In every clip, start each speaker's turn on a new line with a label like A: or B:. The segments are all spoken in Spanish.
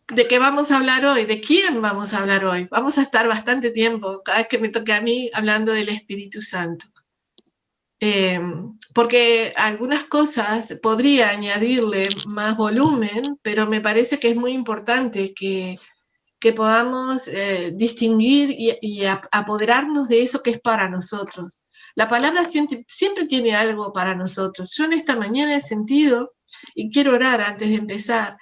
A: ¿De qué vamos a hablar hoy? ¿De quién vamos a hablar hoy? Vamos a estar bastante tiempo, cada vez que me toque a mí, hablando del Espíritu Santo. Porque algunas cosas podría añadirle más volumen, pero me parece que es muy importante que podamos distinguir y apoderarnos de eso que es para nosotros. La palabra siempre tiene algo para nosotros. Yo en esta mañana he sentido, y quiero orar antes de empezar,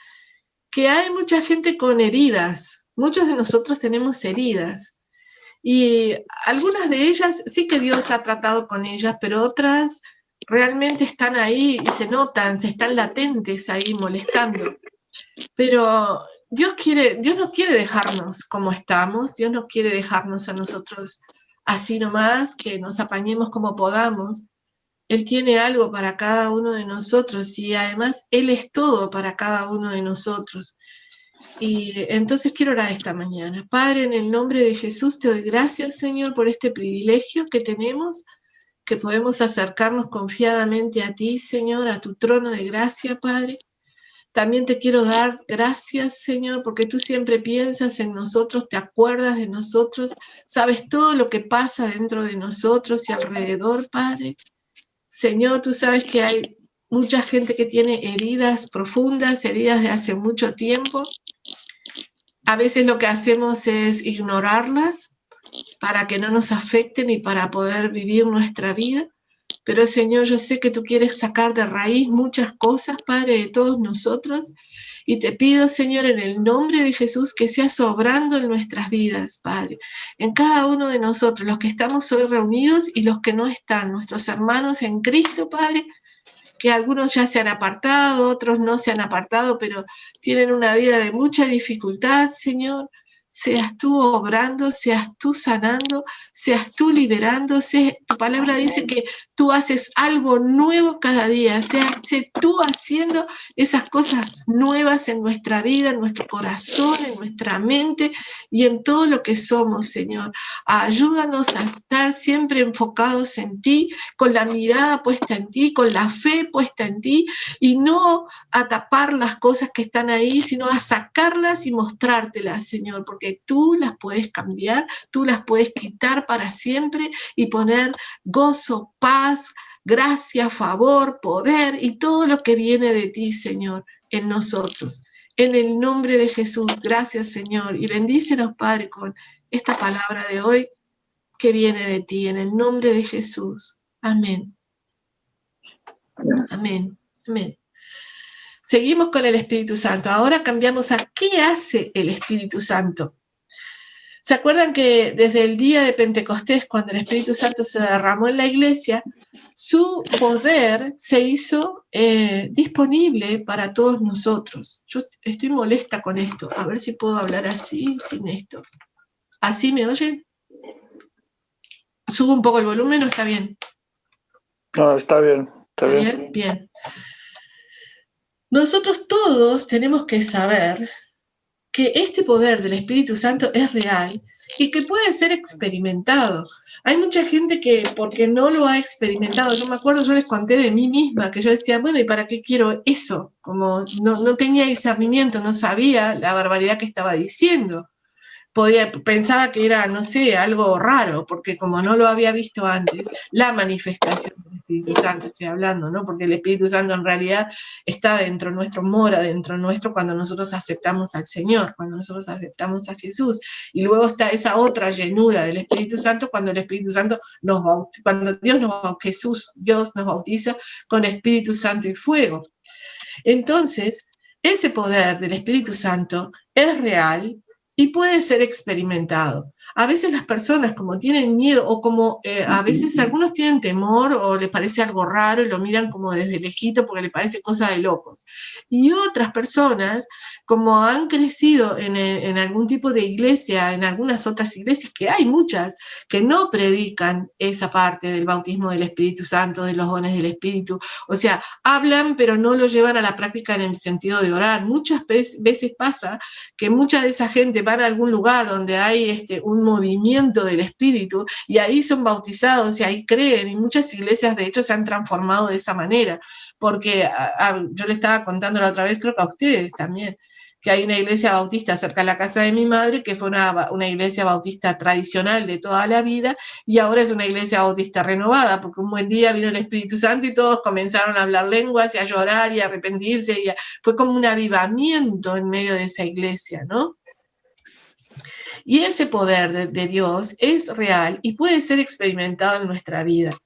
A: que hay mucha gente con heridas. Muchos de nosotros tenemos heridas. Y algunas de ellas sí que Dios ha tratado con ellas, pero otras realmente están ahí y se notan, se están latentes ahí molestando. Pero Dios no quiere dejarnos como estamos, Dios no quiere dejarnos a nosotros así nomás, que nos apañemos como podamos. Él tiene algo para cada uno de nosotros y además Él es todo para cada uno de nosotros. Y entonces quiero orar esta mañana. Padre, en el nombre de Jesús te doy gracias, Señor, por este privilegio que tenemos, que podemos acercarnos confiadamente a ti, Señor, a tu trono de gracia, Padre. También te quiero dar gracias, Señor, porque tú siempre piensas en nosotros, te acuerdas de nosotros, sabes todo lo que pasa dentro de nosotros y alrededor, Padre. Señor, tú sabes que hay mucha gente que tiene heridas profundas, heridas de hace mucho tiempo. A veces lo que hacemos es ignorarlas para que no nos afecten y para poder vivir nuestra vida. Pero Señor, yo sé que tú quieres sacar de raíz muchas cosas, Padre, de todos nosotros. Y te pido, Señor, en el nombre de Jesús, que seas obrando en nuestras vidas, Padre. En cada uno de nosotros, los que estamos hoy reunidos y los que no están, nuestros hermanos en Cristo, Padre, que algunos ya se han apartado, otros no se han apartado, pero tienen una vida de mucha dificultad, Señor. Seas tú obrando, seas tú sanando, seas tú liberando. Tu palabra dice que tú haces algo nuevo cada día. Seas tú haciendo esas cosas nuevas en nuestra vida, en nuestro corazón, en nuestra mente y en todo lo que somos, Señor. Ayúdanos a estar siempre enfocados en ti, con la mirada puesta en ti, con la fe puesta en ti, y no a tapar las cosas que están ahí, sino a sacarlas y mostrártelas, Señor, porque tú las puedes cambiar, tú las puedes quitar para siempre y poner gozo, paz, gracia, favor, poder y todo lo que viene de ti, Señor, en nosotros. En el nombre de Jesús, gracias, Señor, y bendícenos, Padre, con esta palabra de hoy que viene de ti, en el nombre de Jesús. Amén. Amén. Amén. Seguimos con el Espíritu Santo. Ahora cambiamos a qué hace el Espíritu Santo. ¿Se acuerdan que desde el día de Pentecostés, cuando el Espíritu Santo se derramó en la iglesia, su poder se hizo disponible para todos nosotros? Yo estoy molesta con esto. A ver si puedo hablar así, sin esto. ¿Así me oyen? ¿Subo un poco el volumen o está bien?
B: No, está bien.
A: ¿Está bien? Bien. Nosotros todos tenemos que saber que este poder del Espíritu Santo es real y que puede ser experimentado. Hay mucha gente que, porque no lo ha experimentado, yo me acuerdo, yo les conté de mí misma, que yo decía, bueno, ¿y para qué quiero eso? Como no tenía discernimiento, no sabía la barbaridad que estaba diciendo. Pensaba que era, no sé, algo raro, porque como no lo había visto antes, la manifestación del Espíritu Santo, estoy hablando, ¿no? Porque el Espíritu Santo en realidad está dentro nuestro, mora dentro nuestro cuando nosotros aceptamos al Señor, cuando nosotros aceptamos a Jesús. Y luego está esa otra llenura del Espíritu Santo cuando el Espíritu Santo cuando Dios nos bautiza con Espíritu Santo y fuego. Entonces, ese poder del Espíritu Santo es real y puede ser experimentado. A veces las personas como tienen miedo o como a veces algunos tienen temor o les parece algo raro y lo miran como desde lejito porque les parece cosa de locos. Y otras personas como han crecido en algún tipo de iglesia, en algunas otras iglesias, que hay muchas, que no predican esa parte del bautismo del Espíritu Santo, de los dones del Espíritu. O sea, hablan pero no lo llevan a la práctica en el sentido de orar. Muchas veces pasa que mucha de esa gente van a algún lugar donde hay un movimiento del Espíritu y ahí son bautizados y ahí creen, y muchas iglesias de hecho se han transformado de esa manera, porque yo le estaba contando la otra vez, creo que a ustedes también, que hay una iglesia bautista cerca de la casa de mi madre, que fue una iglesia bautista tradicional de toda la vida, y ahora es una iglesia bautista renovada, porque un buen día vino el Espíritu Santo y todos comenzaron a hablar lenguas y a llorar y a arrepentirse, fue como un avivamiento en medio de esa iglesia, ¿no? Y ese poder de Dios es real y puede ser experimentado en nuestra vida.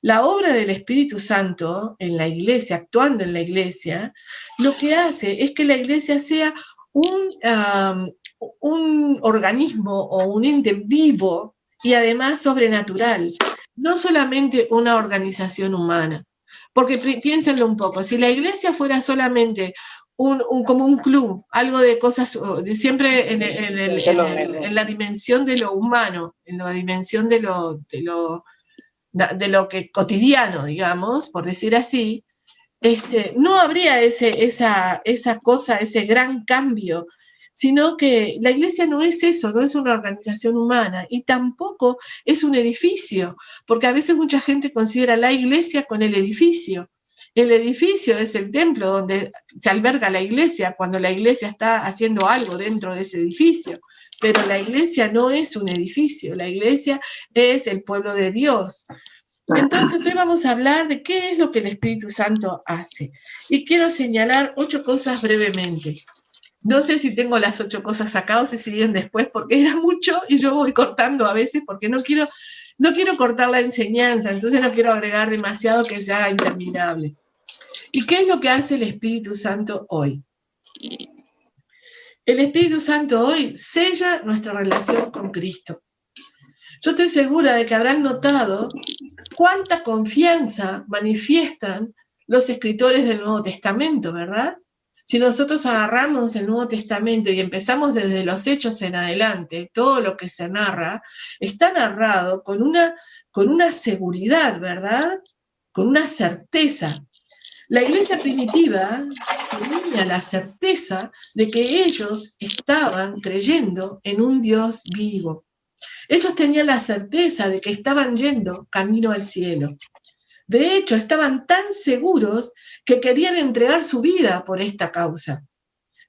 A: La obra del Espíritu Santo en la iglesia, actuando en la iglesia, lo que hace es que la iglesia sea un organismo o un ente vivo y además sobrenatural, no solamente una organización humana. Porque piénsenlo un poco, si la iglesia fuera solamente como un club, algo de cosas, siempre en la dimensión de lo humano, en la dimensión de lo que cotidiano, digamos, por decir así, no habría esa cosa, ese gran cambio, sino que la iglesia no es eso, no es una organización humana y tampoco es un edificio, porque a veces mucha gente considera la iglesia con el edificio. El edificio es el templo donde se alberga la iglesia cuando la iglesia está haciendo algo dentro de ese edificio, pero la iglesia no es un edificio, la iglesia es el pueblo de Dios. Entonces hoy vamos a hablar de qué es lo que el Espíritu Santo hace. Y quiero señalar 8 cosas brevemente. No sé si tengo las 8 cosas acá o si siguen después, porque era mucho y yo voy cortando a veces porque no quiero cortar la enseñanza, entonces no quiero agregar demasiado que se haga interminable. ¿Y qué es lo que hace el Espíritu Santo hoy? El Espíritu Santo hoy sella nuestra relación con Cristo. Yo estoy segura de que habrán notado cuánta confianza manifiestan los escritores del Nuevo Testamento, ¿verdad? Si nosotros agarramos el Nuevo Testamento y empezamos desde los Hechos en adelante, todo lo que se narra, está narrado con una seguridad, ¿verdad? Con una certeza. La iglesia primitiva tenía la certeza de que ellos estaban creyendo en un Dios vivo. Ellos tenían la certeza de que estaban yendo camino al cielo. De hecho, estaban tan seguros que querían entregar su vida por esta causa.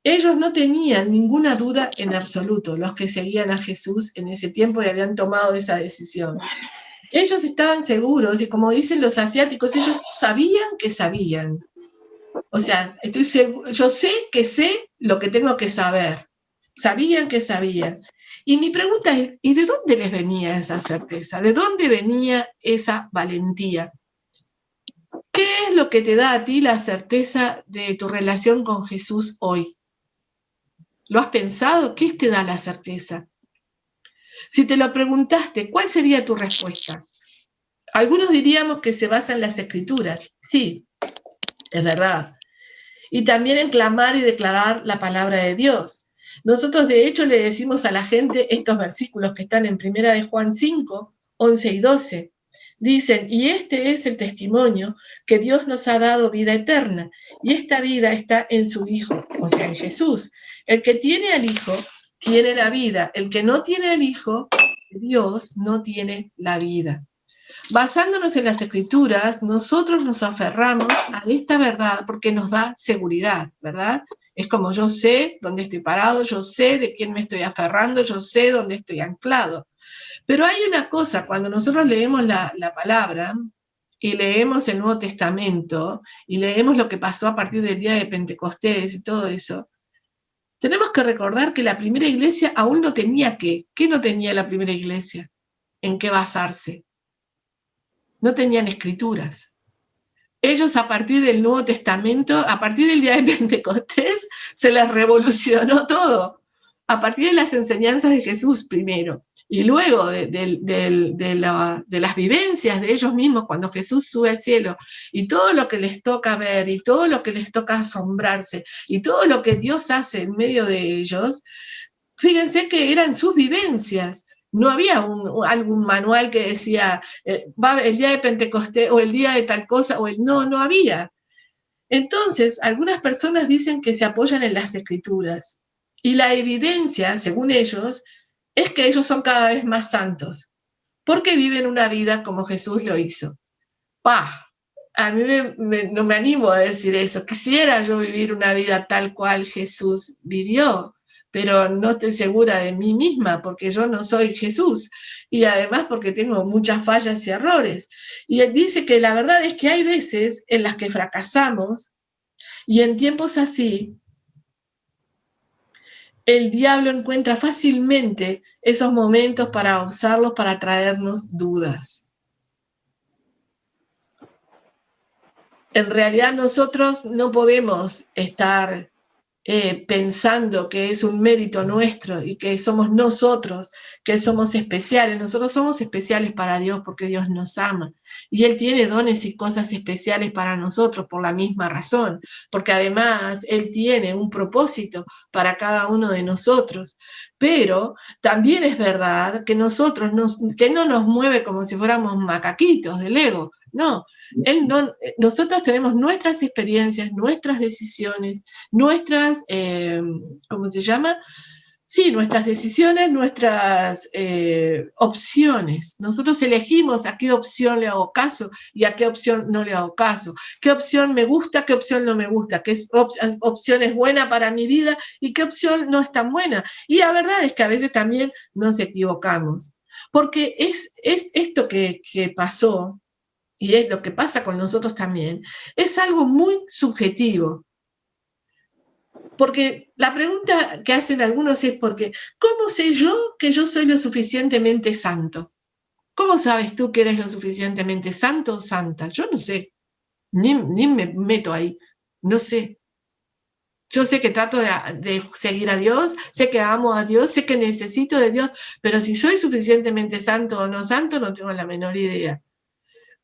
A: Ellos no tenían ninguna duda en absoluto, los que seguían a Jesús en ese tiempo y habían tomado esa decisión. Ellos estaban seguros y como dicen los asiáticos, ellos sabían que sabían. O sea, yo sé que sé lo que tengo que saber. Sabían que sabían. Y mi pregunta es, ¿y de dónde les venía esa certeza? ¿De dónde venía esa valentía? ¿Qué es lo que te da a ti la certeza de tu relación con Jesús hoy? ¿Lo has pensado? ¿Qué te da la certeza? Si te lo preguntaste, ¿cuál sería tu respuesta? Algunos diríamos que se basa en las Escrituras. Sí, es verdad. Y también en clamar y declarar la palabra de Dios. Nosotros, de hecho, le decimos a la gente estos versículos que están en 1 de Juan 5, 11 y 12. Dicen, y este es el testimonio que Dios nos ha dado vida eterna, y esta vida está en su Hijo, o sea, en Jesús. El que tiene al Hijo tiene la vida, el que no tiene al Hijo, Dios no tiene la vida. Basándonos en las Escrituras, nosotros nos aferramos a esta verdad porque nos da seguridad, ¿verdad? Es como yo sé dónde estoy parado, yo sé de quién me estoy aferrando, yo sé dónde estoy anclado. Pero hay una cosa, cuando nosotros leemos la palabra y leemos el Nuevo Testamento y leemos lo que pasó a partir del día de Pentecostés y todo eso, tenemos que recordar que la primera iglesia aún no tenía ¿qué no tenía la primera iglesia? ¿En qué basarse? No tenían escrituras. Ellos a partir del Nuevo Testamento, a partir del día de Pentecostés, se les revolucionó todo. A partir de las enseñanzas de Jesús primero, y luego de las vivencias de ellos mismos cuando Jesús sube al cielo, y todo lo que les toca ver, y todo lo que les toca asombrarse, y todo lo que Dios hace en medio de ellos, fíjense que eran sus vivencias. No había algún manual que decía, va el día de Pentecostés o el día de tal cosa, no había. Entonces, algunas personas dicen que se apoyan en las Escrituras. Y la evidencia, según ellos, es que ellos son cada vez más santos, porque viven una vida como Jesús lo hizo. a mí no me animo a decir eso. Quisiera yo vivir una vida tal cual Jesús vivió, pero no estoy segura de mí misma porque yo no soy Jesús y además porque tengo muchas fallas y errores. Y él dice que la verdad es que hay veces en las que fracasamos y en tiempos así el diablo encuentra fácilmente esos momentos para usarlos para traernos dudas. En realidad nosotros no podemos estar pensando que es un mérito nuestro y que somos nosotros, que somos especiales. Nosotros somos especiales para Dios porque Dios nos ama. Y Él tiene dones y cosas especiales para nosotros por la misma razón, porque además Él tiene un propósito para cada uno de nosotros. Pero también es verdad que que no nos mueve como si fuéramos macaquitos del ego. No, nosotros tenemos nuestras experiencias, nuestras decisiones, nuestras, ¿cómo se llama? Sí, nuestras decisiones, nuestras opciones. Nosotros elegimos a qué opción le hago caso y a qué opción no le hago caso. ¿Qué opción me gusta, qué opción no me gusta? ¿Qué opción es buena para mi vida y qué opción no es tan buena? Y la verdad es que a veces también nos equivocamos. Porque es esto que pasó, y es lo que pasa con nosotros también, es algo muy subjetivo. Porque la pregunta que hacen algunos es porque, ¿cómo sé yo que yo soy lo suficientemente santo? ¿Cómo sabes tú que eres lo suficientemente santo o santa? Yo no sé, ni me meto ahí, no sé. Yo sé que trato de seguir a Dios, sé que amo a Dios, sé que necesito de Dios, pero si soy suficientemente santo o no santo, no tengo la menor idea.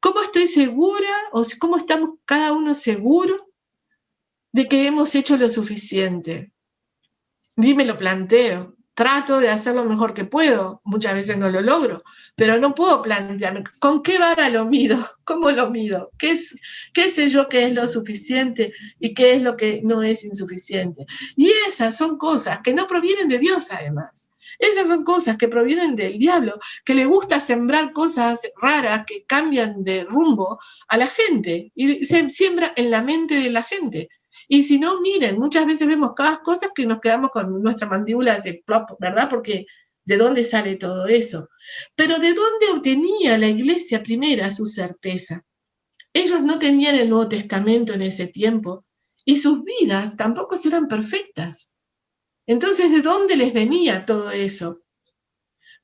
A: ¿Cómo estoy segura o cómo estamos cada uno seguro de que hemos hecho lo suficiente? Ni me lo planteo. Trato de hacer lo mejor que puedo. Muchas veces no lo logro, pero no puedo plantearme con qué vara lo mido, cómo lo mido, qué sé yo que es lo suficiente y qué es lo que no es insuficiente. Y esas son cosas que no provienen de Dios, además. Esas son cosas que provienen del diablo, que le gusta sembrar cosas raras que cambian de rumbo a la gente y se siembra en la mente de la gente. Y si no, miren, muchas veces vemos cada cosa que nos quedamos con nuestra mandíbula de plop, ¿verdad? Porque ¿de dónde sale todo eso? Pero ¿de dónde obtenía la iglesia primera su certeza? Ellos no tenían el Nuevo Testamento en ese tiempo y sus vidas tampoco eran perfectas. Entonces, ¿de dónde les venía todo eso?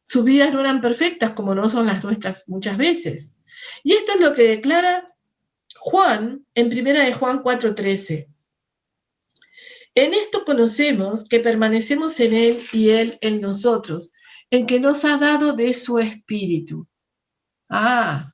A: Sus vidas no eran perfectas como no son las nuestras muchas veces. Y esto es lo que declara Juan en 1 Juan 4:13. En esto conocemos que permanecemos en Él y Él en nosotros, en que nos ha dado de su Espíritu. Ah,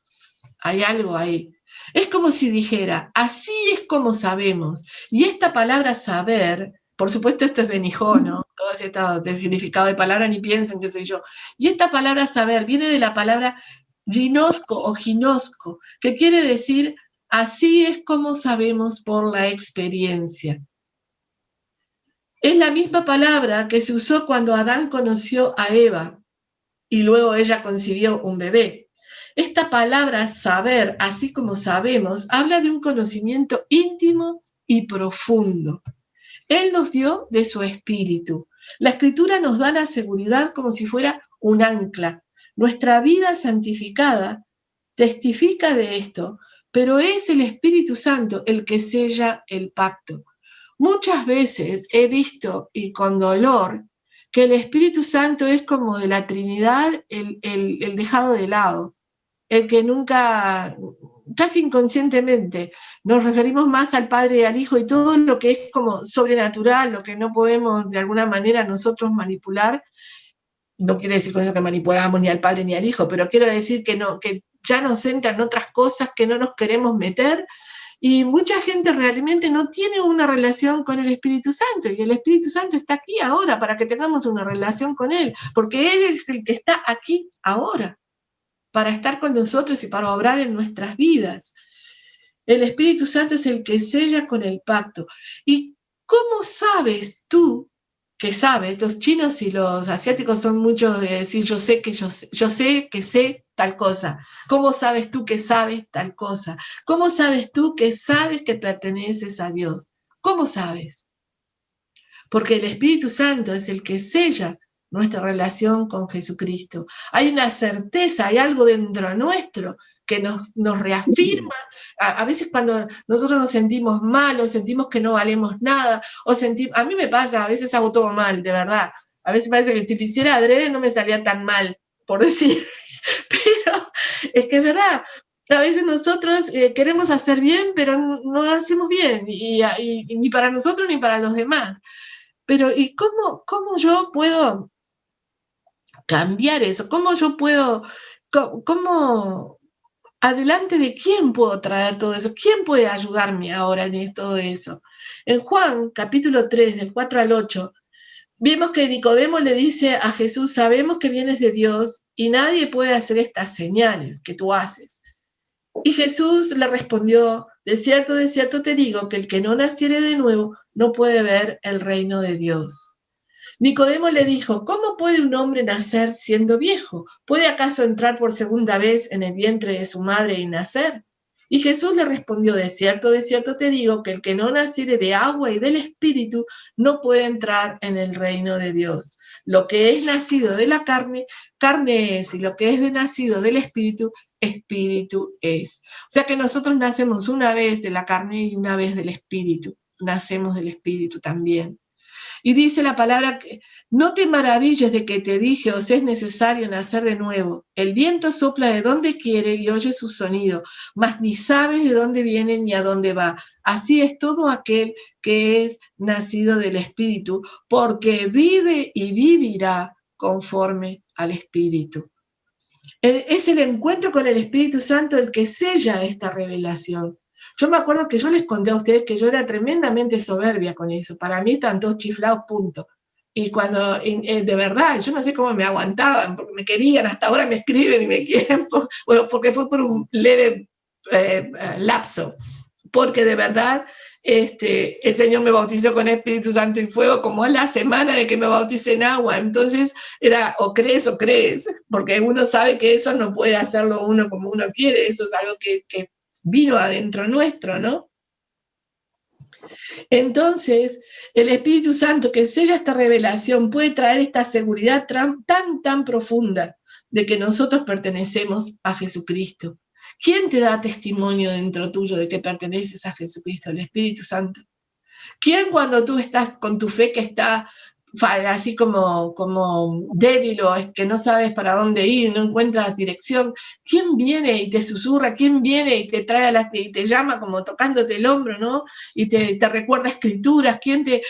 A: hay algo ahí. Es como si dijera, así es como sabemos. Y esta palabra saber, por supuesto esto es Benijó, ¿no? Todo ese significado de palabra, ni piensen que soy yo. Y esta palabra saber viene de la palabra ginosco o ginosco, que quiere decir, así es como sabemos por la experiencia. Es la misma palabra que se usó cuando Adán conoció a Eva y luego ella concibió un bebé. Esta palabra saber, así como sabemos, habla de un conocimiento íntimo y profundo. Él nos dio de su espíritu. La Escritura nos da la seguridad como si fuera un ancla. Nuestra vida santificada testifica de esto, pero es el Espíritu Santo el que sella el pacto. Muchas veces he visto, y con dolor, que el Espíritu Santo es como de la Trinidad el dejado de lado, el que nunca, casi inconscientemente, nos referimos más al Padre y al Hijo y todo lo que es como sobrenatural, lo que no podemos de alguna manera nosotros manipular. No quiere decir con eso que manipulamos ni al Padre ni al Hijo, pero quiero decir que ya nos entran otras cosas que no nos queremos meter. Y mucha gente realmente no tiene una relación con el Espíritu Santo, y el Espíritu Santo está aquí ahora para que tengamos una relación con Él, porque Él es el que está aquí ahora, para estar con nosotros y para obrar en nuestras vidas. El Espíritu Santo es el que sella con el pacto. ¿Y cómo sabes tú que sabes? Los chinos y los asiáticos son muchos de decir yo sé que sé, tal cosa? ¿Cómo sabes tú que sabes tal cosa? ¿Cómo sabes tú que sabes que perteneces a Dios? ¿Cómo sabes? Porque el Espíritu Santo es el que sella nuestra relación con Jesucristo. Hay una certeza, hay algo dentro nuestro que nos reafirma. A veces cuando nosotros nos sentimos mal o sentimos que no valemos nada, a mí me pasa, a veces hago todo mal, de verdad. A veces parece que si lo hiciera adrede no me salía tan mal, por decir. Pero es que es verdad, a veces nosotros queremos hacer bien, pero no hacemos bien, y ni para nosotros ni para los demás. Pero ¿y cómo yo puedo cambiar eso? ¿Cómo yo puedo, cómo, adelante de quién puedo traer todo eso? ¿Quién puede ayudarme ahora en todo eso? En Juan, capítulo 3, del 4 al 8, vemos que Nicodemo le dice a Jesús, sabemos que vienes de Dios y nadie puede hacer estas señales que tú haces. Y Jesús le respondió, de cierto te digo que el que no naciere de nuevo no puede ver el reino de Dios. Nicodemo le dijo, ¿cómo puede un hombre nacer siendo viejo? ¿Puede acaso entrar por segunda vez en el vientre de su madre y nacer? Y Jesús le respondió, de cierto te digo que el que no naciere de agua y del Espíritu no puede entrar en el reino de Dios. Lo que es nacido de la carne, carne es, y lo que es nacido del Espíritu, Espíritu es. O sea que nosotros nacemos una vez de la carne y una vez del Espíritu. Nacemos del Espíritu también. Y dice la palabra que no te maravilles de que te dije, os es necesario nacer de nuevo. El viento sopla de donde quiere y oye su sonido, mas ni sabes de dónde viene ni a dónde va. Así es todo aquel que es nacido del Espíritu, porque vive y vivirá conforme al Espíritu. Es el encuentro con el Espíritu Santo el que sella esta revelación. Yo me acuerdo que yo les conté a ustedes que yo era tremendamente soberbia con eso. Para mí están todos chiflados, punto. Y cuando, de verdad, yo no sé cómo me aguantaban, porque me querían, hasta ahora me escriben y me quieren, bueno, porque fue por un leve lapso. Porque de verdad, el Señor me bautizó con Espíritu Santo y fuego como a la semana de que me bauticé en agua. Entonces era o crees, porque uno sabe que eso no puede hacerlo uno como uno quiere, eso es algo que vino adentro nuestro, ¿no? Entonces, el Espíritu Santo que sella esta revelación puede traer esta seguridad tan profunda de que nosotros pertenecemos a Jesucristo. ¿Quién te da testimonio dentro tuyo de que perteneces a Jesucristo? El Espíritu Santo. ¿Quién cuando tú estás con tu fe que está así como débil o es que no sabes para dónde ir, no encuentras dirección, quién viene y te susurra, quién viene y te trae y te llama como tocándote el hombro, ¿no? Y te recuerda escrituras, quién te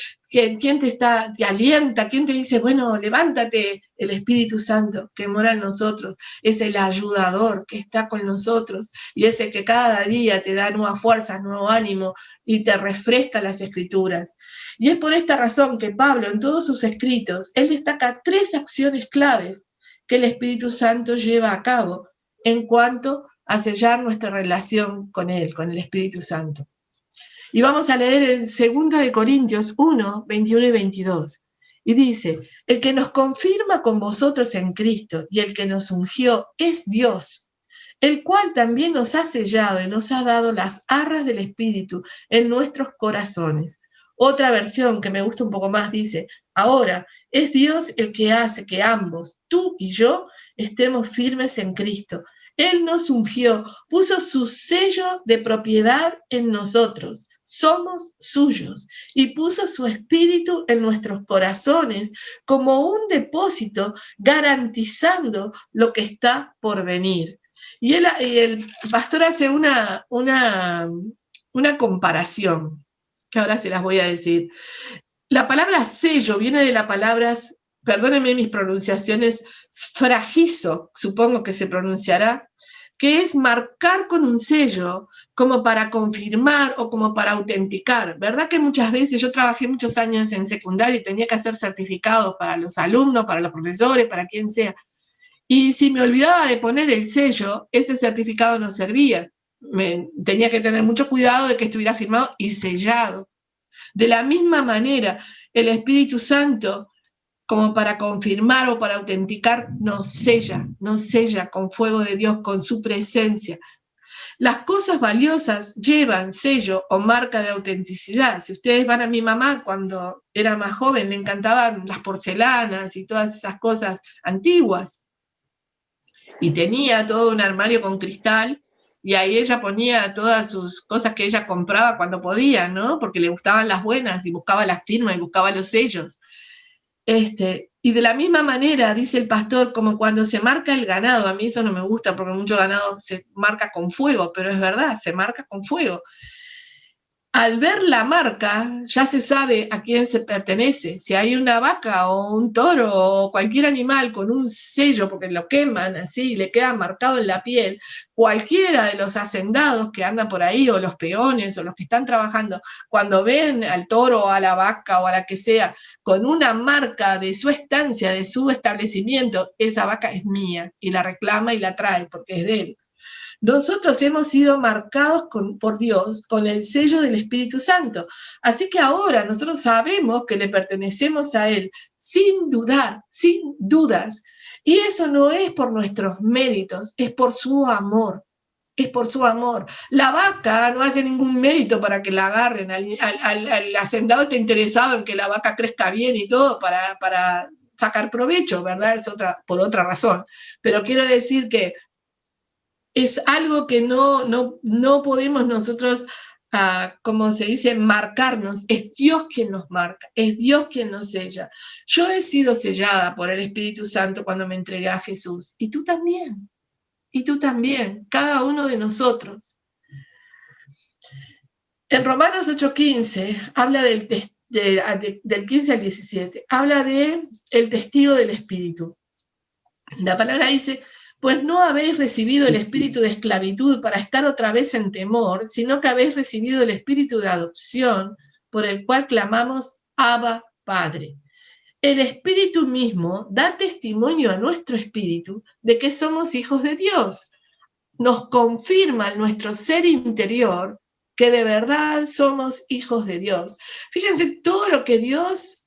A: alienta, quién te dice, bueno, levántate? El Espíritu Santo que mora en nosotros, es el ayudador que está con nosotros y es el que cada día te da nuevas fuerzas, nuevo ánimo y te refresca las escrituras. Y es por esta razón que Pablo, en todos sus escritos, él destaca 3 acciones claves que el Espíritu Santo lleva a cabo en cuanto a sellar nuestra relación con él, con el Espíritu Santo. Y vamos a leer en 2 Corintios 1, 21 y 22. Y dice, el que nos confirma con vosotros en Cristo y el que nos ungió es Dios, el cual también nos ha sellado y nos ha dado las arras del Espíritu en nuestros corazones. Otra versión que me gusta un poco más dice, ahora es Dios el que hace que ambos, tú y yo, estemos firmes en Cristo. Él nos ungió, puso su sello de propiedad en nosotros. Somos suyos y puso su espíritu en nuestros corazones como un depósito garantizando lo que está por venir. Y el pastor hace una comparación, que ahora se las voy a decir. La palabra sello viene de la palabra, perdónenme mis pronunciaciones, sfragizo, supongo que se pronunciará, que es marcar con un sello como para confirmar o como para autenticar. ¿Verdad que muchas veces yo trabajé muchos años en secundaria y tenía que hacer certificados para los alumnos, para los profesores, para quien sea? Y si me olvidaba de poner el sello, ese certificado no servía. Tenía que tener mucho cuidado de que estuviera firmado y sellado. De la misma manera, el Espíritu Santo como para confirmar o para autenticar, nos sella con fuego de Dios, con su presencia. Las cosas valiosas llevan sello o marca de autenticidad. Si ustedes van a mi mamá, cuando era más joven, le encantaban las porcelanas y todas esas cosas antiguas. Y tenía todo un armario con cristal, y ahí ella ponía todas sus cosas que ella compraba cuando podía, ¿no? Porque le gustaban las buenas, y buscaba las firmas, y buscaba los sellos. Y de la misma manera, dice el pastor, como cuando se marca el ganado, a mí eso no me gusta porque mucho ganado se marca con fuego, pero es verdad, se marca con fuego. Al ver la marca, ya se sabe a quién se pertenece. Si hay una vaca o un toro o cualquier animal con un sello, porque lo queman así, le queda marcado en la piel, cualquiera de los hacendados que andan por ahí, o los peones, o los que están trabajando, cuando ven al toro o a la vaca o a la que sea, con una marca de su estancia, de su establecimiento, esa vaca es mía, y la reclama y la trae, porque es de él. Nosotros hemos sido marcados por Dios con el sello del Espíritu Santo. Así que ahora nosotros sabemos que le pertenecemos a Él sin dudar, sin dudas. Y eso no es por nuestros méritos, es por su amor. Es por su amor. La vaca no hace ningún mérito para que la agarren. Al hacendado está interesado en que la vaca crezca bien y todo para sacar provecho, ¿verdad? Es por otra razón. Pero quiero decir que es algo que no podemos nosotros, como se dice, marcarnos. Es Dios quien nos marca, es Dios quien nos sella. Yo he sido sellada por el Espíritu Santo cuando me entregué a Jesús, y tú también, cada uno de nosotros. En Romanos 8:15 habla del 15 al 17, habla de el testigo del Espíritu. La palabra dice: pues no habéis recibido el espíritu de esclavitud para estar otra vez en temor, sino que habéis recibido el espíritu de adopción, por el cual clamamos: Abba, Padre. El Espíritu mismo da testimonio a nuestro espíritu de que somos hijos de Dios. Nos confirma en nuestro ser interior que de verdad somos hijos de Dios. Fíjense todo lo que Dios...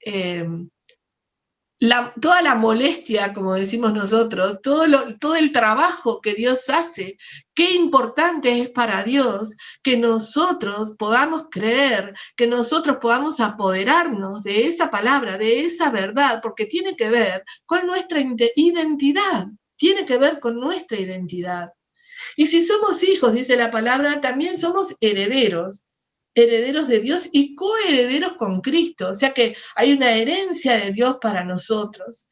A: toda la molestia, como decimos nosotros, todo el trabajo que Dios hace, qué importante es para Dios que nosotros podamos creer, que nosotros podamos apoderarnos de esa palabra, de esa verdad, porque tiene que ver con nuestra identidad, tiene que ver con nuestra identidad. Y si somos hijos, dice la palabra, también somos herederos de Dios y coherederos con Cristo. O sea que hay una herencia de Dios para nosotros.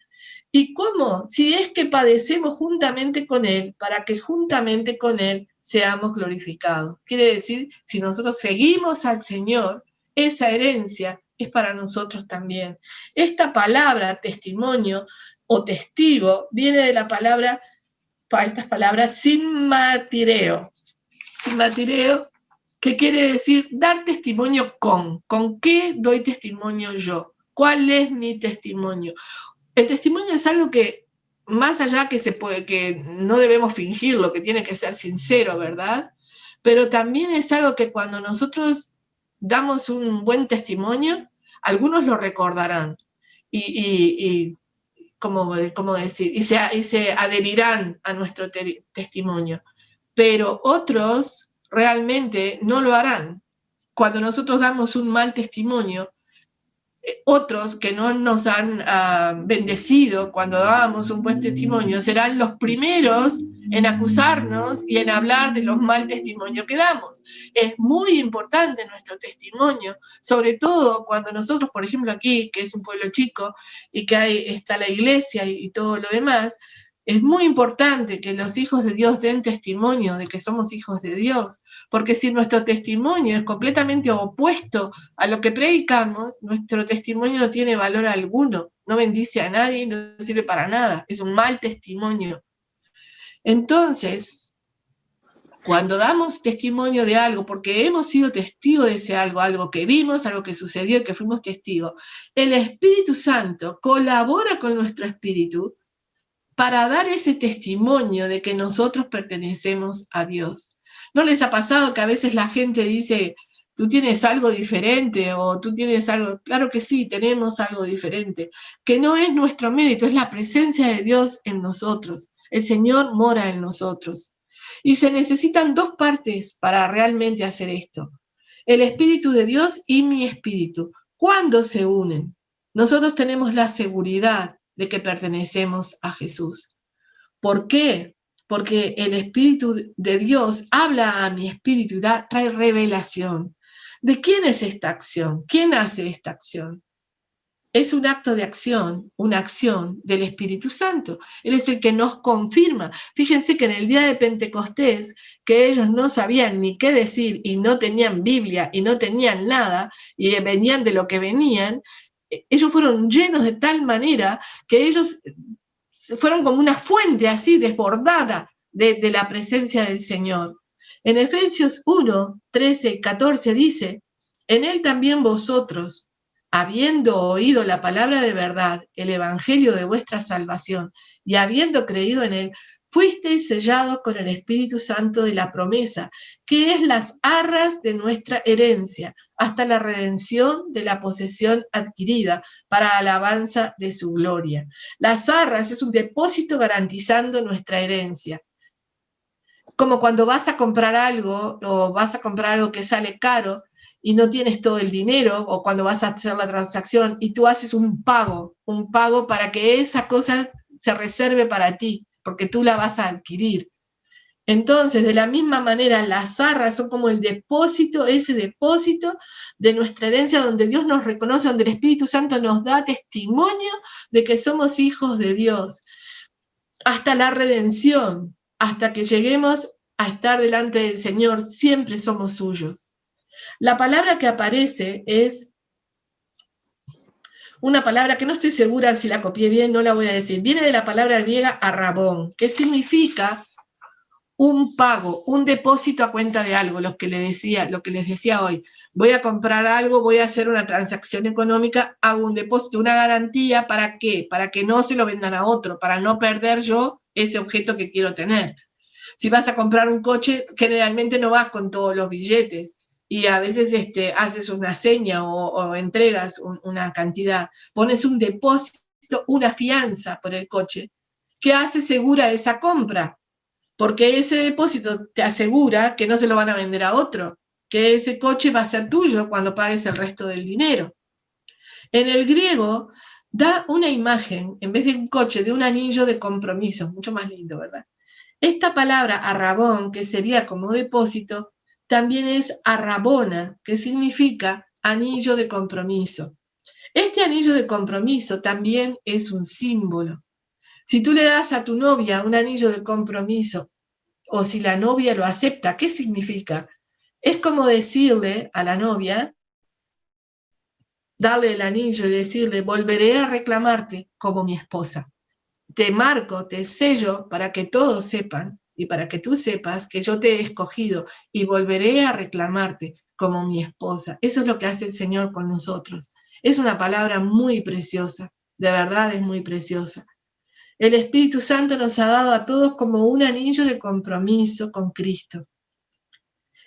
A: ¿Y cómo? Si es que padecemos juntamente con Él, para que juntamente con Él seamos glorificados. Quiere decir, si nosotros seguimos al Señor, esa herencia es para nosotros también. Esta palabra, testimonio o testigo, viene de la palabra, para estas palabras, simmatireo. Simmatireo, que quiere decir dar testimonio ¿con qué doy testimonio yo? ¿Cuál es mi testimonio? El testimonio es algo que, más allá que no debemos fingirlo, que tiene que ser sincero, ¿verdad? Pero también es algo que cuando nosotros damos un buen testimonio, algunos lo recordarán y ¿cómo decir? Y se adherirán a nuestro testimonio. Pero otros realmente no lo harán. Cuando nosotros damos un mal testimonio, otros que no nos han bendecido cuando dábamos un buen testimonio serán los primeros en acusarnos y en hablar de los mal testimonios que damos. Es muy importante nuestro testimonio, sobre todo cuando nosotros, por ejemplo aquí, que es un pueblo chico y que está la iglesia y todo lo demás, es muy importante que los hijos de Dios den testimonio de que somos hijos de Dios, porque si nuestro testimonio es completamente opuesto a lo que predicamos, nuestro testimonio no tiene valor alguno, no bendice a nadie, no sirve para nada, es un mal testimonio. Entonces, cuando damos testimonio de algo, porque hemos sido testigos de ese algo que vimos, algo que sucedió, que fuimos testigos, el Espíritu Santo colabora con nuestro espíritu para dar ese testimonio de que nosotros pertenecemos a Dios. ¿No les ha pasado que a veces la gente dice, tú tienes algo diferente o tú tienes algo, claro que sí, tenemos algo diferente, que no es nuestro mérito, es la presencia de Dios en nosotros. El Señor mora en nosotros. Y se necesitan dos partes para realmente hacer esto. El Espíritu de Dios y mi espíritu. ¿Cuándo se unen? Nosotros tenemos la seguridad de que pertenecemos a Jesús. ¿Por qué? Porque el Espíritu de Dios habla a mi espíritu y trae revelación. ¿De quién es esta acción? ¿Quién hace esta acción? Es un acto de acción, una acción del Espíritu Santo. Él es el que nos confirma. Fíjense que en el día de Pentecostés, que ellos no sabían ni qué decir y no tenían Biblia y no tenían nada y venían de lo que venían, ellos fueron llenos de tal manera que ellos fueron como una fuente así desbordada de la presencia del Señor. En Efesios 1, 13 y 14 dice, en él también vosotros, habiendo oído la palabra de verdad, el evangelio de vuestra salvación, y habiendo creído en él, fuisteis sellados con el Espíritu Santo de la promesa, que es las arras de nuestra herencia, hasta la redención de la posesión adquirida para alabanza de su gloria. Las arras es un depósito garantizando nuestra herencia. Como cuando vas a comprar algo o vas a comprar algo que sale caro y no tienes todo el dinero, o cuando vas a hacer la transacción y tú haces un pago para que esa cosa se reserve para ti, porque tú la vas a adquirir. Entonces, de la misma manera, las arras son como el depósito, ese depósito de nuestra herencia, donde Dios nos reconoce, donde el Espíritu Santo nos da testimonio de que somos hijos de Dios, hasta la redención, hasta que lleguemos a estar delante del Señor, siempre somos suyos. La palabra que aparece es una palabra que no estoy segura si la copié bien, no la voy a decir. Viene de la palabra griega arrabón, que significa un pago, un depósito a cuenta de algo, lo que les decía hoy. Voy a comprar algo, voy a hacer una transacción económica, hago un depósito, una garantía, ¿para qué? Para que no se lo vendan a otro, para no perder yo ese objeto que quiero tener. Si vas a comprar un coche, generalmente no vas con todos los billetes y a veces haces una seña o entregas una cantidad, pones un depósito, una fianza por el coche, que hace segura esa compra. Porque ese depósito te asegura que no se lo van a vender a otro, que ese coche va a ser tuyo cuando pagues el resto del dinero. En el griego da una imagen, en vez de un coche, de un anillo de compromiso, mucho más lindo, ¿verdad? Esta palabra arrabón, que sería como depósito, también es arrabona, que significa anillo de compromiso. Este anillo de compromiso también es un símbolo. Si tú le das a tu novia un anillo de compromiso, o si la novia lo acepta, ¿qué significa? Es como decirle a la novia, darle el anillo y decirle, volveré a reclamarte como mi esposa. Te marco, te sello para que todos sepan y para que tú sepas que yo te he escogido y volveré a reclamarte como mi esposa. Eso es lo que hace el Señor con nosotros. Es una palabra muy preciosa, de verdad es muy preciosa. El Espíritu Santo nos ha dado a todos como un anillo de compromiso con Cristo,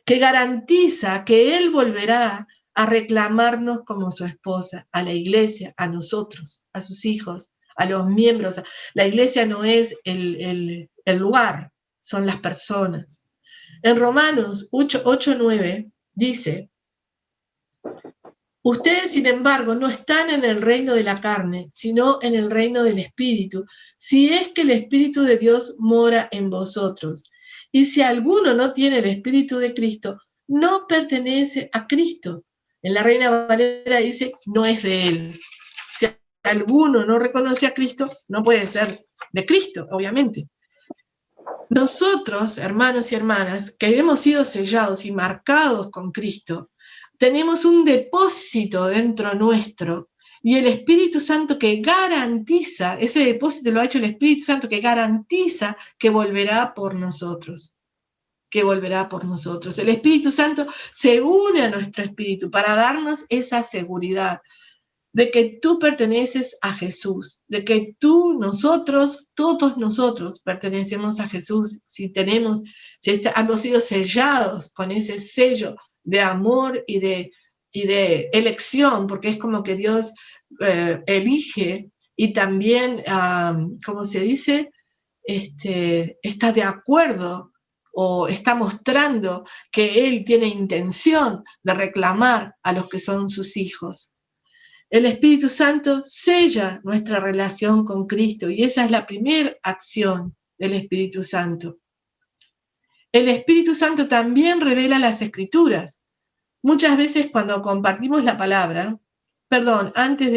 A: que garantiza que Él volverá a reclamarnos como su esposa, a la iglesia, a nosotros, a sus hijos, a los miembros. La iglesia no es el lugar, son las personas. En Romanos 8:9 dice, ustedes, sin embargo, no están en el reino de la carne, sino en el reino del Espíritu, si es que el Espíritu de Dios mora en vosotros. Y si alguno no tiene el Espíritu de Cristo, no pertenece a Cristo. En la Reina Valera dice, no es de él. Si alguno no reconoce a Cristo, no puede ser de Cristo, obviamente. Nosotros, hermanos y hermanas, que hemos sido sellados y marcados con Cristo, tenemos un depósito dentro nuestro y el Espíritu Santo que garantiza, ese depósito lo ha hecho el Espíritu Santo que garantiza que volverá por nosotros, que volverá por nosotros. El Espíritu Santo se une a nuestro espíritu para darnos esa seguridad de que tú perteneces a Jesús, de que tú, nosotros, todos nosotros pertenecemos a Jesús, si hemos sido sellados con ese sello de amor y de elección, porque es como que Dios elige y también, ¿cómo se dice? Está de acuerdo o está mostrando que Él tiene intención de reclamar a los que son sus hijos. El Espíritu Santo sella nuestra relación con Cristo y esa es la primera acción del Espíritu Santo. El Espíritu Santo también revela las Escrituras. Muchas veces cuando compartimos la palabra, antes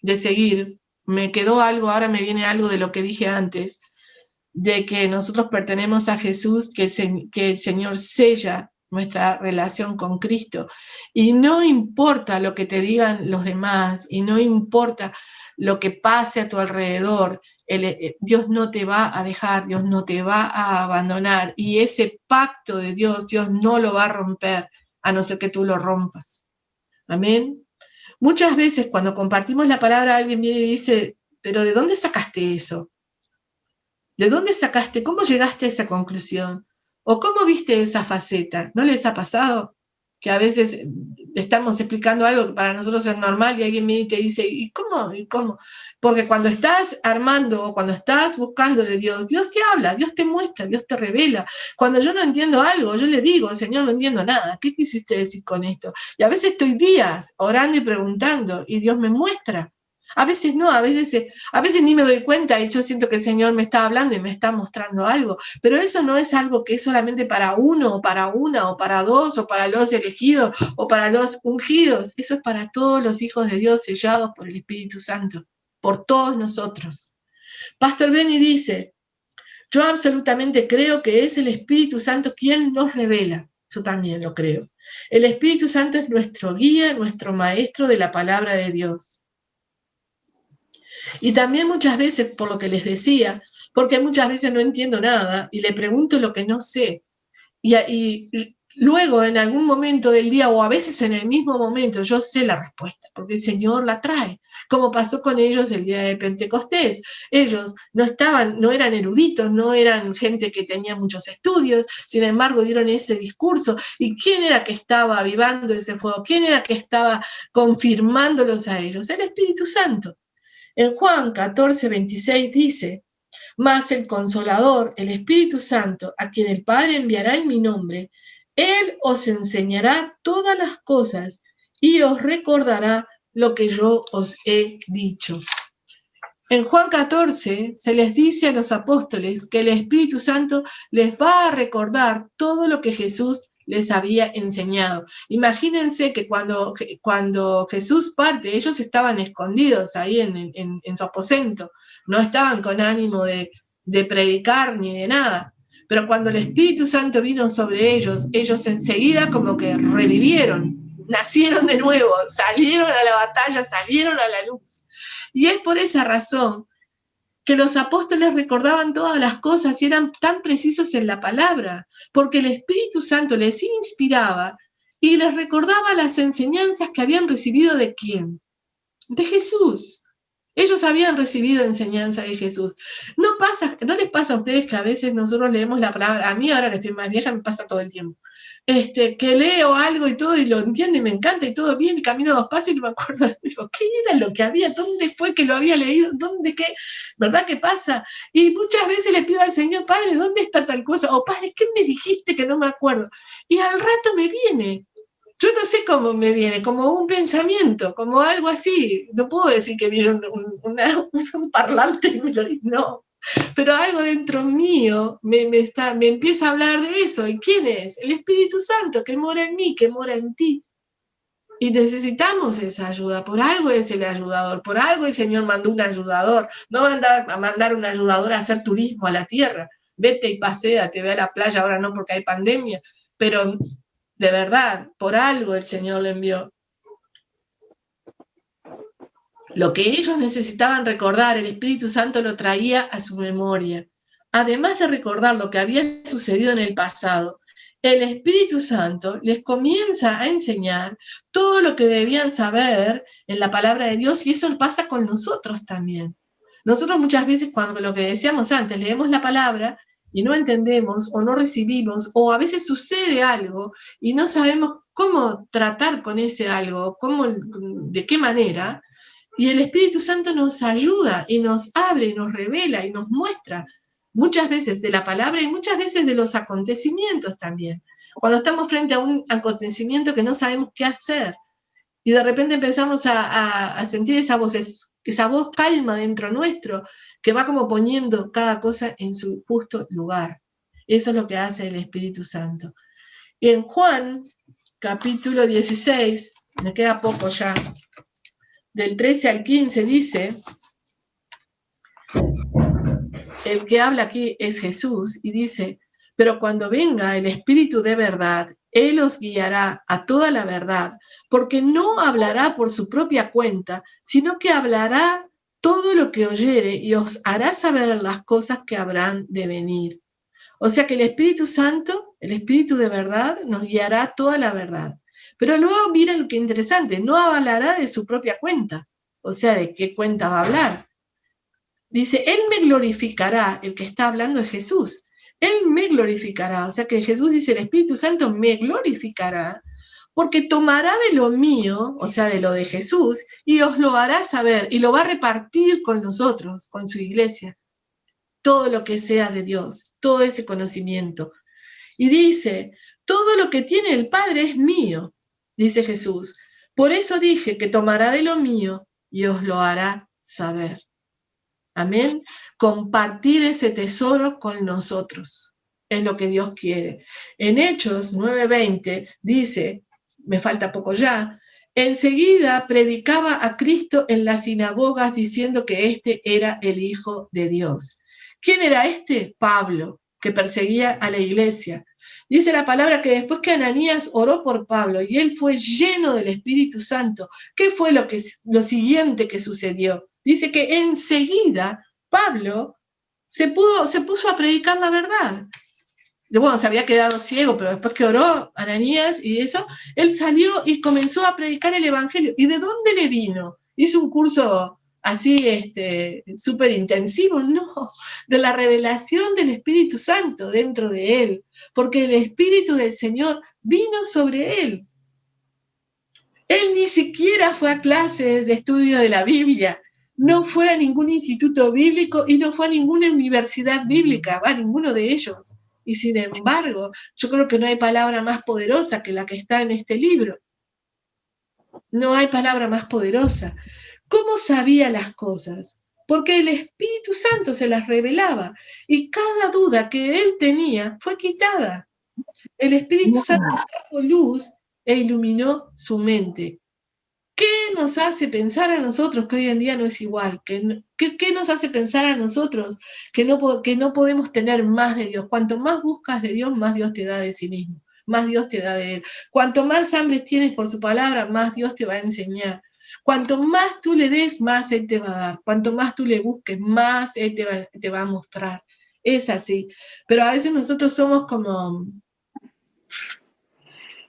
A: de seguir, me quedó algo, ahora me viene algo de lo que dije antes, de que nosotros pertenecemos a Jesús, que el Señor sella nuestra relación con Cristo. Y no importa lo que te digan los demás, y no importa lo que pase a tu alrededor, Dios no te va a dejar, Dios no te va a abandonar. Y ese pacto de Dios, Dios no lo va a romper, a no ser que tú lo rompas. Amén. Muchas veces cuando compartimos la palabra, alguien viene y dice, pero ¿de dónde sacaste eso? ¿De dónde sacaste? ¿Cómo llegaste a esa conclusión? ¿O cómo viste esa faceta? ¿No les ha pasado que a veces estamos explicando algo que para nosotros es normal y alguien viene y te dice, ¿y cómo? ¿Y cómo? Porque cuando estás armando o cuando estás buscando de Dios, Dios te habla, Dios te muestra, Dios te revela. Cuando yo no entiendo algo, yo le digo, Señor, no entiendo nada. ¿Qué quisiste decir con esto? Y a veces estoy días orando y preguntando y Dios me muestra. A veces no, a veces ni me doy cuenta y yo siento que el Señor me está hablando y me está mostrando algo, pero eso no es algo que es solamente para uno o para una o para dos o para los elegidos o para los ungidos, eso es para todos los hijos de Dios sellados por el Espíritu Santo, por todos nosotros. Pastor Benny dice, yo absolutamente creo que es el Espíritu Santo quien nos revela, yo también lo creo. El Espíritu Santo es nuestro guía, nuestro maestro de la palabra de Dios. Y también muchas veces, por lo que les decía, porque muchas veces no entiendo nada y le pregunto lo que no sé. Y luego en algún momento del día o a veces en el mismo momento yo sé la respuesta, porque el Señor la trae, como pasó con ellos el día de Pentecostés. Ellos no eran eruditos, no eran gente que tenía muchos estudios, sin embargo dieron ese discurso. ¿Y quién era que estaba avivando ese fuego? ¿Quién era que estaba confirmándolos a ellos? El Espíritu Santo. En Juan 14:26 dice, mas el Consolador, el Espíritu Santo, a quien el Padre enviará en mi nombre, Él os enseñará todas las cosas y os recordará lo que yo os he dicho. En Juan 14 se les dice a los apóstoles que el Espíritu Santo les va a recordar todo lo que Jesús les había enseñado. Imagínense que cuando Jesús parte, ellos estaban escondidos ahí en su aposento, no estaban con ánimo de predicar ni de nada. Pero cuando el Espíritu Santo vino sobre ellos, ellos enseguida como que revivieron, nacieron de nuevo, salieron a la batalla, salieron a la luz. Y es por esa razón que los apóstoles recordaban todas las cosas y eran tan precisos en la palabra, porque el Espíritu Santo les inspiraba y les recordaba las enseñanzas que habían recibido ¿de quién? De Jesús. Ellos habían recibido enseñanza de ¿Jesús? ¿No les pasa a ustedes que a veces nosotros leemos la palabra? A mí ahora que estoy más vieja me pasa todo el tiempo. Que leo algo y todo y lo entiendo y me encanta y todo bien, y camino 2 pasos y no me acuerdo, digo, ¿qué era lo que había? ¿Dónde fue que lo había leído? ¿Dónde qué? ¿Verdad que pasa? Y muchas veces le pido al Señor, Padre, ¿dónde está tal cosa? O Padre, ¿qué me dijiste que no me acuerdo? Y al rato me viene. Yo no sé cómo me viene, como un pensamiento, como algo así. No puedo decir que viene un parlante y me lo dice, no. Pero algo dentro mío me empieza a hablar de eso. ¿Y quién es? El Espíritu Santo que mora en mí, que mora en ti. Y necesitamos esa ayuda. Por algo es el ayudador. Por algo el Señor mandó un ayudador. No va a mandar un ayudador a hacer turismo a la tierra. Vete y paséate, ve a la playa. Ahora no porque hay pandemia. Pero de verdad, por algo el Señor lo envió. Lo que ellos necesitaban recordar, el Espíritu Santo lo traía a su memoria. Además de recordar lo que había sucedido en el pasado, el Espíritu Santo les comienza a enseñar todo lo que debían saber en la palabra de Dios, y eso pasa con nosotros también. Nosotros muchas veces, cuando lo que decíamos antes, leemos la palabra y no entendemos o no recibimos, o a veces sucede algo y no sabemos cómo tratar con ese algo, de qué manera, y el Espíritu Santo nos ayuda y nos abre y nos revela y nos muestra muchas veces de la palabra y muchas veces de los acontecimientos también. Cuando estamos frente a un acontecimiento que no sabemos qué hacer y de repente empezamos a sentir esa voz calma dentro nuestro que va como poniendo cada cosa en su justo lugar. Eso es lo que hace el Espíritu Santo. Y en Juan, capítulo 16, me queda poco ya, del 13 al 15 dice, el que habla aquí es Jesús, y dice, pero cuando venga el Espíritu de verdad, Él os guiará a toda la verdad, porque no hablará por su propia cuenta, sino que hablará todo lo que oyere y os hará saber las cosas que habrán de venir. O sea que el Espíritu Santo, el Espíritu de verdad, nos guiará a toda la verdad. Pero luego miren lo que interesante, no hablará de su propia cuenta. O sea, ¿de qué cuenta va a hablar? Dice, Él me glorificará, el que está hablando es Jesús. Él me glorificará, o sea que Jesús dice, el Espíritu Santo me glorificará, porque tomará de lo mío, o sea, de lo de Jesús, y os lo hará saber, y lo va a repartir con nosotros, con su iglesia, todo lo que sea de Dios, todo ese conocimiento. Y dice, todo lo que tiene el Padre es mío, dice Jesús. Por eso dije que tomará de lo mío y os lo hará saber. Amén. Compartir ese tesoro con nosotros. Es lo que Dios quiere. En Hechos 9:20 dice, me falta poco ya, enseguida predicaba a Cristo en las sinagogas diciendo que este era el Hijo de Dios. ¿Quién era este? Pablo, que perseguía a la iglesia. Dice la palabra que después que Ananías oró por Pablo y él fue lleno del Espíritu Santo, ¿qué fue lo siguiente que sucedió? Dice que enseguida Pablo se puso a predicar la verdad. Bueno, se había quedado ciego, pero después que oró Ananías y eso, él salió y comenzó a predicar el Evangelio. ¿Y de dónde le vino? ¿Hizo un curso así súper intensivo? No, de la revelación del Espíritu Santo dentro de él, porque el Espíritu del Señor vino sobre él. Él ni siquiera fue a clases de estudio de la Biblia, no fue a ningún instituto bíblico y no fue a ninguna universidad bíblica, a ninguno de ellos. Y sin embargo, yo creo que no hay palabra más poderosa que la que está en este libro. No hay palabra más poderosa. ¿Cómo sabía las cosas? Porque el Espíritu Santo se las revelaba y cada duda que él tenía fue quitada. El Espíritu Santo trajo luz e iluminó su mente. ¿Qué nos hace pensar a nosotros que hoy en día no es igual? ¿Qué nos hace pensar a nosotros que no podemos tener más de Dios? Cuanto más buscas de Dios, más Dios te da de sí mismo, más Dios te da de Él. Cuanto más hambre tienes por su palabra, más Dios te va a enseñar. Cuanto más tú le des, más Él te va a dar. Cuanto más tú le busques, más Él te va a mostrar. Es así. Pero a veces nosotros somos como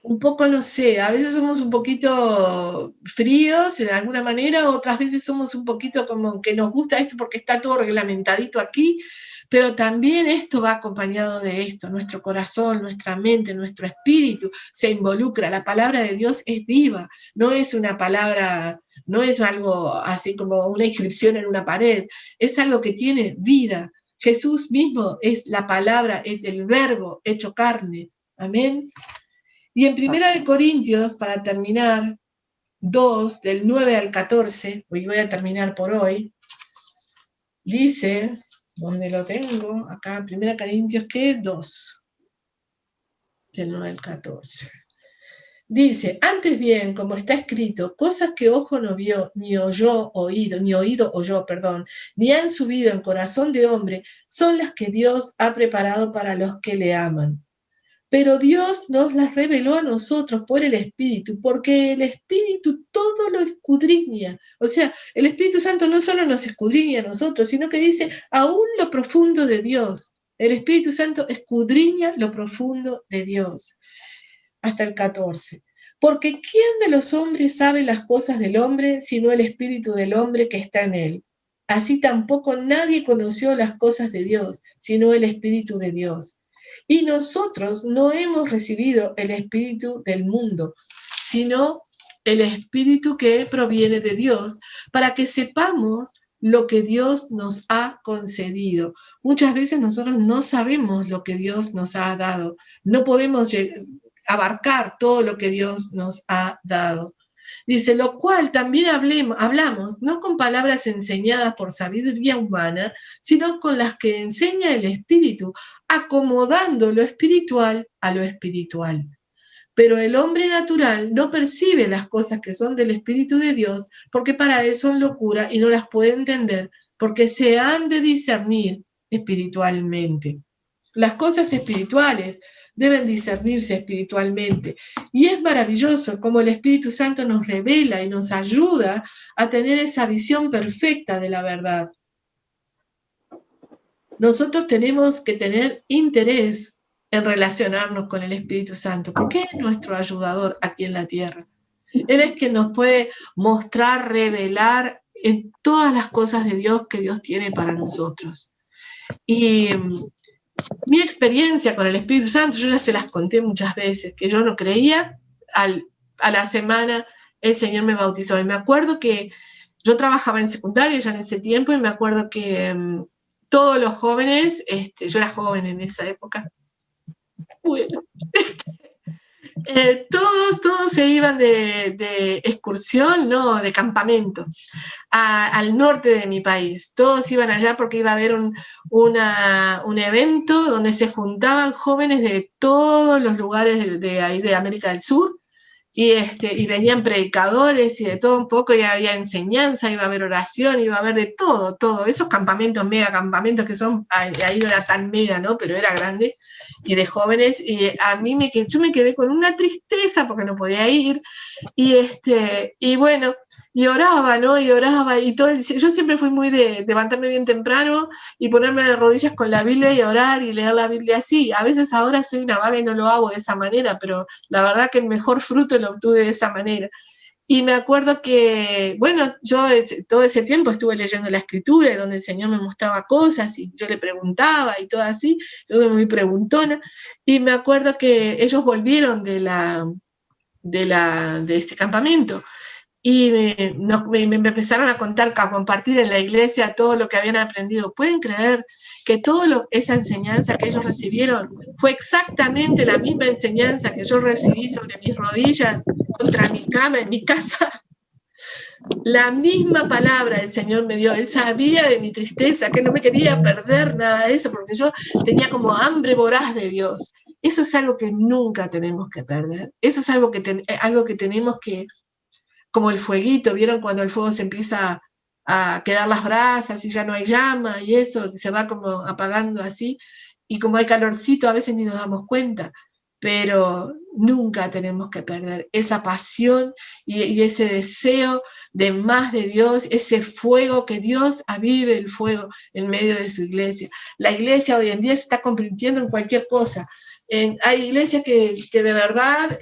A: un poco, no sé, a veces somos un poquito fríos de alguna manera, otras veces somos un poquito como que nos gusta esto porque está todo reglamentadito aquí, pero también esto va acompañado de esto, nuestro corazón, nuestra mente, nuestro espíritu se involucra, la palabra de Dios es viva, no es una palabra, no es algo así como una inscripción en una pared, es algo que tiene vida. Jesús mismo es la palabra, es el verbo hecho carne, amén. Y en 1 Corintios, para terminar, 2, del 9 al 14, hoy voy a terminar por hoy, dice, ¿dónde lo tengo? Acá, 1 Corintios, ¿qué? 2, del 9 al 14. Dice, antes bien, como está escrito, cosas que ojo no vio, ni oído oyó, ni han subido en corazón de hombre, son las que Dios ha preparado para los que le aman. Pero Dios nos las reveló a nosotros por el Espíritu, porque el Espíritu todo lo escudriña. O sea, el Espíritu Santo no solo nos escudriña a nosotros, sino que dice aún lo profundo de Dios. El Espíritu Santo escudriña lo profundo de Dios. Hasta el 14. Porque ¿quién de los hombres sabe las cosas del hombre, sino el Espíritu del hombre que está en él? Así tampoco nadie conoció las cosas de Dios, sino el Espíritu de Dios. Y nosotros no hemos recibido el espíritu del mundo, sino el espíritu que proviene de Dios, para que sepamos lo que Dios nos ha concedido. Muchas veces nosotros no sabemos lo que Dios nos ha dado. No podemos abarcar todo lo que Dios nos ha dado. Dice, lo cual también hablamos, no con palabras enseñadas por sabiduría humana, sino con las que enseña el Espíritu, acomodando lo espiritual a lo espiritual. Pero el hombre natural no percibe las cosas que son del Espíritu de Dios, porque para él son locura y no las puede entender, porque se han de discernir espiritualmente. Las cosas espirituales deben discernirse espiritualmente. Y es maravilloso cómo el Espíritu Santo nos revela y nos ayuda a tener esa visión perfecta de la verdad. Nosotros tenemos que tener interés en relacionarnos con el Espíritu Santo, porque es nuestro ayudador aquí en la tierra. Él es quien nos puede mostrar, revelar en todas las cosas de Dios que Dios tiene para nosotros. Y mi experiencia con el Espíritu Santo, yo ya se las conté muchas veces, que yo no creía, a la semana el Señor me bautizó. Y me acuerdo que yo trabajaba en secundaria ya en ese tiempo, y me acuerdo que todos los jóvenes, yo era joven en esa época, bueno, todos se iban de excursión, no, de campamento, al norte de mi país. Todos iban allá porque iba a haber un evento donde se juntaban jóvenes de todos los lugares de ahí de América del Sur, y venían predicadores y de todo un poco, y había enseñanza, iba a haber oración, iba a haber de todo. Esos campamentos, mega campamentos que son, ahí no era tan mega, ¿no? Pero era grande, y de jóvenes, y a mí yo me quedé con una tristeza porque no podía ir, y bueno, y oraba, ¿no? Y oraba, y todo. Yo siempre fui muy de levantarme bien temprano y ponerme de rodillas con la Biblia y orar y leer la Biblia así. A veces ahora soy una vaga y no lo hago de esa manera, pero la verdad que el mejor fruto lo obtuve de esa manera. Y me acuerdo que, bueno, yo todo ese tiempo estuve leyendo la Escritura, donde el Señor me mostraba cosas y yo le preguntaba y todo así, yo muy preguntona, y me acuerdo que ellos volvieron de este campamento, y me empezaron a contar, a compartir en la iglesia todo lo que habían aprendido. ¿Pueden creer que esa enseñanza que ellos recibieron fue exactamente la misma enseñanza que yo recibí sobre mis rodillas contra mi cama en mi casa? La misma palabra el Señor me dio. Él sabía de mi tristeza, que no me quería perder nada de eso, porque yo tenía como hambre voraz de Dios. Eso es algo que nunca tenemos que perder. Eso es algo que tenemos que, como el fueguito, ¿vieron? Cuando el fuego se empieza a quedar las brasas y ya no hay llama y eso, se va como apagando así, y como hay calorcito a veces ni nos damos cuenta, pero nunca tenemos que perder esa pasión y ese deseo de más de Dios, ese fuego que Dios avive el fuego en medio de su iglesia. La iglesia hoy en día se está convirtiendo en cualquier cosa. Hay iglesias que de verdad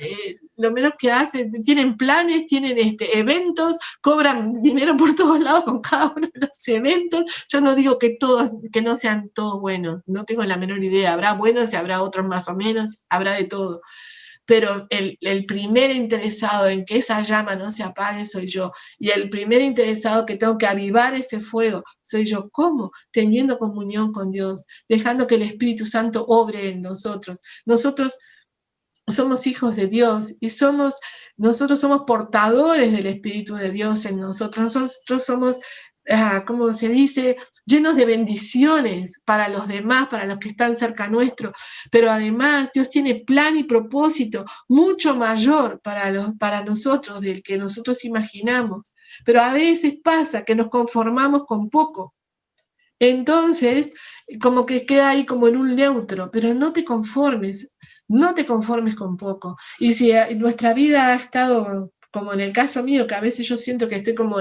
A: lo menos que hacen, tienen planes, tienen eventos, cobran dinero por todos lados con cada uno de los eventos. Yo no digo que no sean todos buenos, no tengo la menor idea, habrá buenos y habrá otros más o menos, habrá de todo. Pero el primer interesado en que esa llama no se apague soy yo, y el primer interesado que tengo que avivar ese fuego soy yo. ¿Cómo? Teniendo comunión con Dios, dejando que el Espíritu Santo obre en nosotros. Nosotros somos hijos de Dios y nosotros somos portadores del Espíritu de Dios en nosotros. Nosotros somos, como se dice, llenos de bendiciones para los demás, para los que están cerca nuestro, pero además Dios tiene plan y propósito mucho mayor para nosotros del que nosotros imaginamos, pero a veces pasa que nos conformamos con poco, entonces como que queda ahí como en un neutro, pero no te conformes con poco, y si nuestra vida ha estado, como en el caso mío, que a veces yo siento que estoy como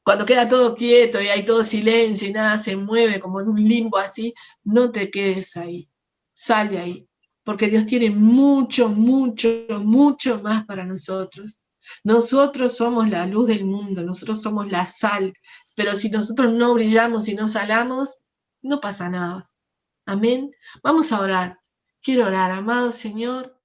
A: cuando queda todo quieto y hay todo silencio y nada se mueve, como en un limbo así, no te quedes ahí, sal de ahí, porque Dios tiene mucho, mucho, mucho más para nosotros. Nosotros somos la luz del mundo, nosotros somos la sal, pero si nosotros no brillamos y no salamos, no pasa nada. Amén. Vamos a orar. Quiero orar, amado Señor.